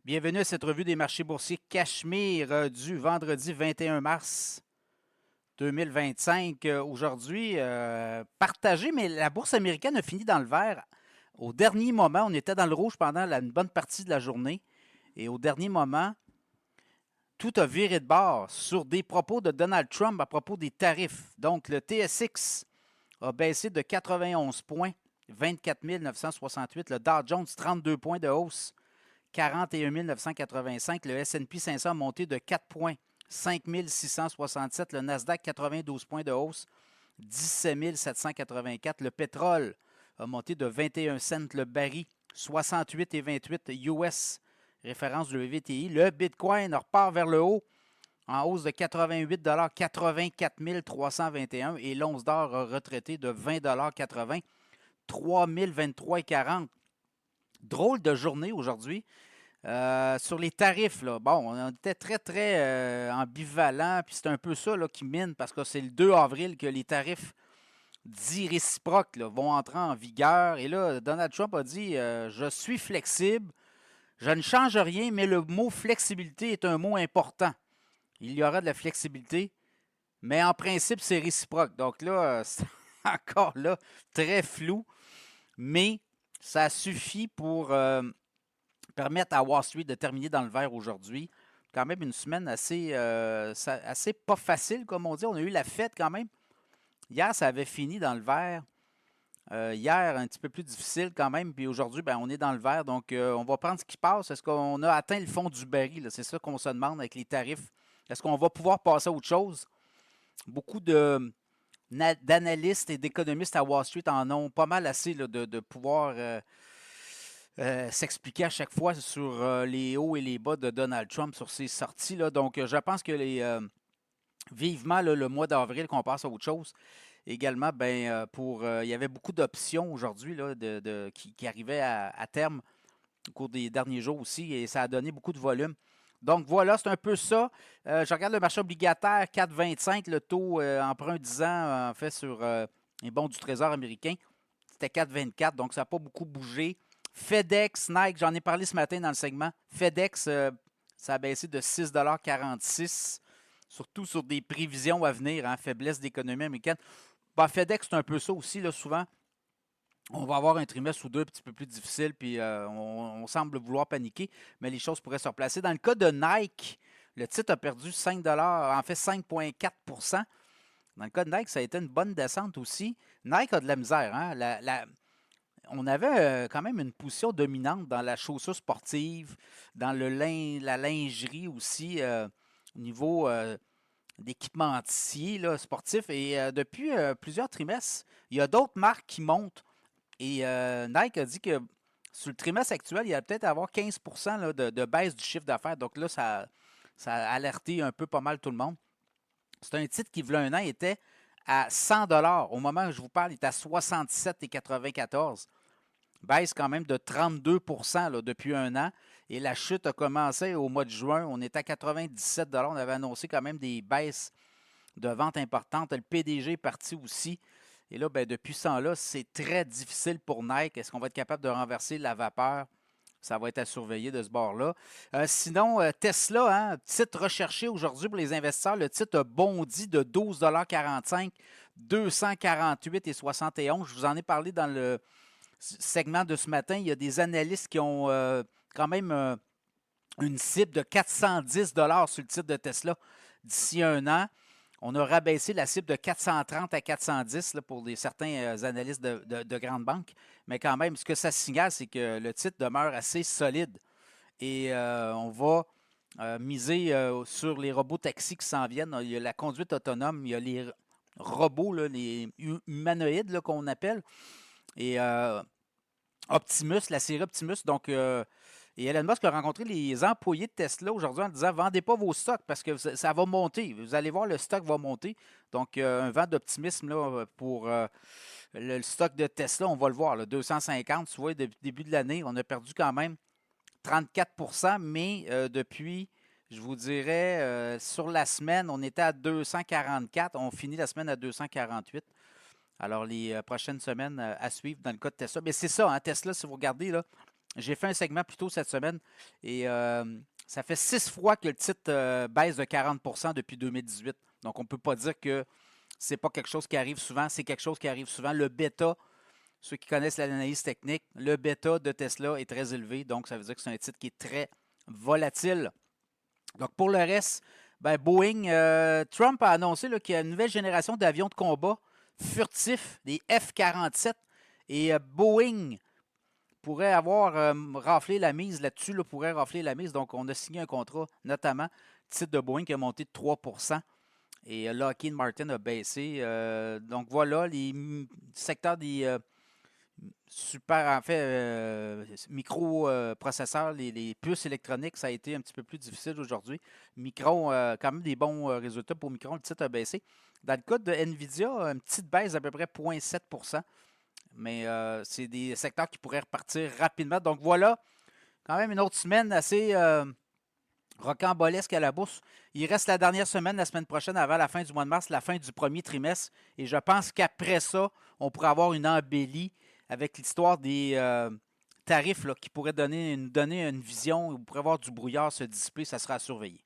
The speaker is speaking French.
Bienvenue à cette revue des marchés boursiers Cachemire du vendredi 21 mars 2025. Aujourd'hui, partagé, mais la bourse américaine a fini dans le vert. Au dernier moment, on était dans le rouge pendant une bonne partie de la journée. Et au dernier moment, tout a viré de bord sur des propos de Donald Trump à propos des tarifs. Donc, le TSX a baissé de 91 points, 24 968. Le Dow Jones, 32 points de hausse, 41 985. Le S&P 500 a monté de 4 points, 5 667. Le Nasdaq, 92 points de hausse, 17 784. Le pétrole a monté de 21 cents le baril, 68,28 US, référence du WTI. Le Bitcoin repart vers le haut, en hausse de 88 84 321. Et l'once d'or a retraité de 20,80 3023,40. Drôle de journée aujourd'hui. Sur les tarifs, là, bon, on était très ambivalent, puis c'est un peu ça là, qui mine, parce que c'est le 2 avril que les tarifs dits réciproques là, vont entrer en vigueur. Et là, Donald Trump a dit je suis flexible, je ne change rien, mais le mot flexibilité est un mot important. Il y aura de la flexibilité, mais en principe, c'est réciproque. Donc là, c'est encore là très flou, mais ça suffit pour permettre à Wall Street de terminer dans le vert aujourd'hui. Quand même une semaine assez pas facile, comme on dit. On a eu la fête quand même. Hier, ça avait fini dans le vert. Hier, un petit peu plus difficile quand même. Puis aujourd'hui, ben, on est dans le vert. Donc, on va prendre ce qui passe. Est-ce qu'on a atteint le fond du baril? C'est ça qu'on se demande avec les tarifs. Est-ce qu'on va pouvoir passer à autre chose? Beaucoup d'analystes et d'économistes à Wall Street en ont pas mal assez là, de pouvoir s'expliquer à chaque fois sur les hauts et les bas de Donald Trump sur ses sorties. Là. Donc, je pense que vivement là, le mois d'avril qu'on passe à autre chose. Également, ben, il y avait beaucoup d'options aujourd'hui là, qui arrivaient à terme au cours des derniers jours aussi et ça a donné beaucoup de volume. Donc voilà, c'est un peu ça. Je regarde le marché obligataire 4,25, le taux emprunt 10 ans en fait sur les bons du Trésor américain. C'était 4,24, donc ça n'a pas beaucoup bougé. FedEx, Nike, j'en ai parlé ce matin dans le segment. FedEx, ça a baissé de 6,46 $, surtout sur des prévisions à venir, hein, faiblesse d'économie américaine. Ben, FedEx, c'est un peu ça aussi, là, souvent. On va avoir un trimestre ou deux un petit peu plus difficile, puis on semble vouloir paniquer, mais les choses pourraient se replacer. Dans le cas de Nike, le titre a perdu 5 en fait 5,4 %. Dans le cas de Nike, ça a été une bonne descente aussi. Nike a de la misère. Hein? On avait quand même une position dominante dans la chaussure sportive, dans la lingerie aussi, au niveau d'équipementier là, sportif. Et depuis plusieurs trimestres, il y a d'autres marques qui montent. Et Nike a dit que sur le trimestre actuel, il y a peut-être à avoir 15 là, de baisse du chiffre d'affaires. Donc là, ça a alerté un peu pas mal tout le monde. C'est un titre qui, il y a un an, était à 100 $. Au moment où je vous parle, il est à 67,94 $. Baisse quand même de 32 là, depuis un an. Et la chute a commencé au mois de juin. On était à 97 $. On avait annoncé quand même des baisses de vente importantes. Le PDG est parti aussi. Et là, ben, depuis ce temps-là, c'est très difficile pour Nike. Est-ce qu'on va être capable de renverser la vapeur? Ça va être à surveiller de ce bord-là. Sinon, Tesla, hein, titre recherché aujourd'hui pour les investisseurs. Le titre a bondi de 12,45 $, 248,71 $. Je vous en ai parlé dans le segment de ce matin. Il y a des analystes qui ont quand même une cible de 410 $ sur le titre de Tesla d'ici un an. On a rabaissé la cible de 430 à 410 là, pour certains analystes de grandes banques. Mais quand même, ce que ça signale, c'est que le titre demeure assez solide. Et on va miser sur les robots taxis qui s'en viennent. Il y a la conduite autonome, il y a les robots, là, les humanoïdes là, qu'on appelle. Et Optimus, la série Optimus. Donc, et Elon Musk a rencontré les employés de Tesla aujourd'hui en disant vendez pas vos stocks parce que ça va monter. Vous allez voir, le stock va monter. Donc, un vent d'optimisme là, pour le stock de Tesla. On va le voir, là, 250. Tu vois, depuis le début de l'année, on a perdu quand même 34 %, mais depuis, je vous dirais, sur la semaine, on était à 244. On finit la semaine à 248. Alors, les prochaines semaines à suivre dans le cas de Tesla. Mais c'est ça, hein, Tesla, si vous regardez, là, J'ai fait un segment plus tôt cette semaine et ça fait 6 fois que le titre baisse de 40% depuis 2018. Donc, on ne peut pas dire que c'est pas quelque chose qui arrive souvent. C'est quelque chose qui arrive souvent. Le bêta, ceux qui connaissent l'analyse technique, le bêta de Tesla est très élevé. Donc, ça veut dire que c'est un titre qui est très volatile. Donc, pour le reste, ben, Boeing, Trump a annoncé qu'il y a une nouvelle génération d'avions de combat furtifs, des F-47. Et Boeing pourrait avoir raflé la mise là-dessus, pourrait rafler la mise. Donc, on a signé un contrat, notamment, le titre de Boeing qui a monté de 3%. Et Lockheed Martin a baissé. Donc, voilà, les secteurs des super, en fait, microprocesseurs, les puces électroniques, ça a été un petit peu plus difficile aujourd'hui. Micron, quand même des bons résultats pour Micron, le titre a baissé. Dans le cas de Nvidia, une petite baisse d'à peu près 0,7%. Mais c'est des secteurs qui pourraient repartir rapidement. Donc voilà, quand même une autre semaine assez rocambolesque à la bourse. Il reste la dernière semaine, la semaine prochaine, avant la fin du mois de mars, la fin du premier trimestre. Et je pense qu'après ça, on pourrait avoir une embellie avec l'histoire des tarifs là, qui pourraient donner une vision. On pourrait avoir du brouillard se dissiper. Ça sera à surveiller.